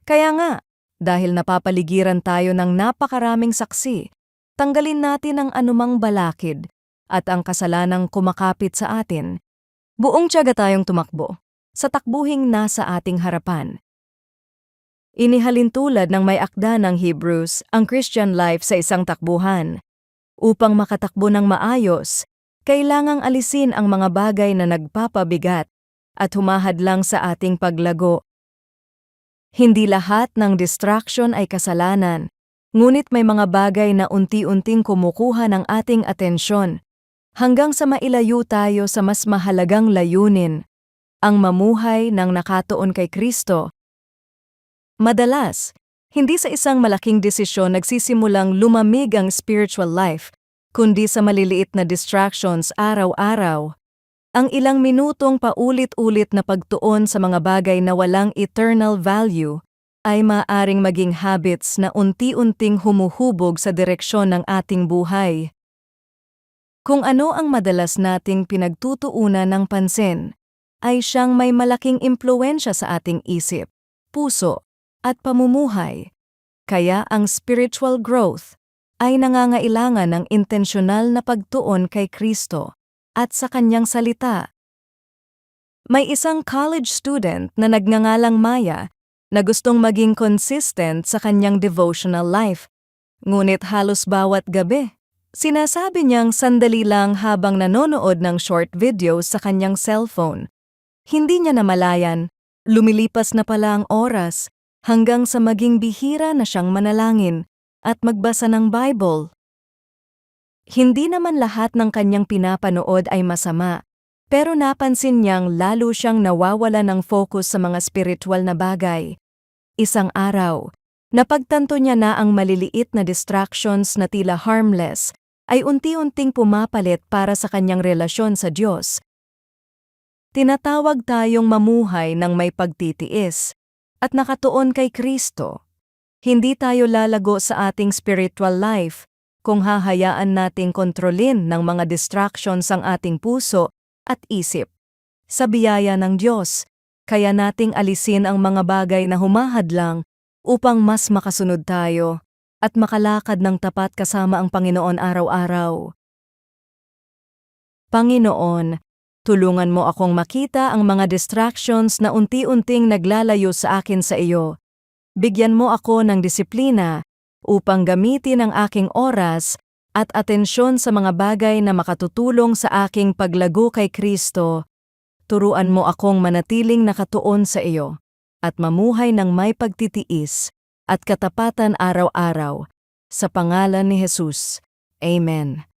Kaya nga, dahil napapaligiran tayo ng napakaraming saksi, tanggalin natin ang anumang balakid at ang kasalanang kumakapit sa atin. Buong tiyaga tayong tumakbo sa takbuhing nasa ating harapan. Inihalin tulad ng may akda ng Hebrews ang Christian life sa isang takbuhan. Upang makatakbo ng maayos, kailangang alisin ang mga bagay na nagpapabigat at humahadlang sa ating paglago. Hindi lahat ng distraction ay kasalanan, ngunit may mga bagay na unti-unting kumukuha ng ating atensyon hanggang sa mailayo tayo sa mas mahalagang layunin, ang mamuhay ng nakatuon kay Kristo. Madalas, hindi sa isang malaking desisyon nagsisimulang lumamig ang spiritual life, kundi sa maliliit na distractions araw-araw. Ang ilang minutong paulit-ulit na pagtuon sa mga bagay na walang eternal value ay maaaring maging habits na unti-unting humuhubog sa direksyon ng ating buhay. Kung ano ang madalas nating pinagtutuunan ng pansin, ay siyang may malaking impluwensya sa ating isip, puso, at pamumuhay. Kaya ang spiritual growth ay nangangailangan ng intensyonal na pagtuon kay Kristo at sa kanyang salita. May isang college student na nagngangalang Maya na gustong maging consistent sa kanyang devotional life. Ngunit halos bawat gabi, sinasabi niyang sandali lang habang nanonood ng short videos sa kanyang cellphone. Hindi niya namalayan, lumilipas na pala ang oras hanggang sa maging bihira na siyang manalangin at magbasa ng Bible. Hindi naman lahat ng kanyang pinapanood ay masama, pero napansin niyang lalo siyang nawawala ng focus sa mga spiritual na bagay. Isang araw, napagtanto niya na ang maliliit na distractions na tila harmless ay unti-unting pumapalit para sa kanyang relasyon sa Diyos. Tinatawag tayong mamuhay ng may pagtitiis at nakatuon kay Kristo. Hindi tayo lalago sa ating spiritual life kung hahayaan nating kontrolin ng mga distractions ang ating puso at isip. Sa biyaya ng Diyos, kaya nating alisin ang mga bagay na humahadlang upang mas makasunod tayo at makalakad ng tapat kasama ang Panginoon araw-araw. Panginoon, tulungan mo akong makita ang mga distractions na unti-unting naglalayo sa akin sa iyo. Bigyan mo ako ng disiplina upang gamitin ang aking oras at atensyon sa mga bagay na makatutulong sa aking paglago kay Kristo. Turuan mo akong manatiling nakatuon sa iyo at mamuhay ng may pagtitiis at katapatan araw-araw. Sa pangalan ni Jesus. Amen.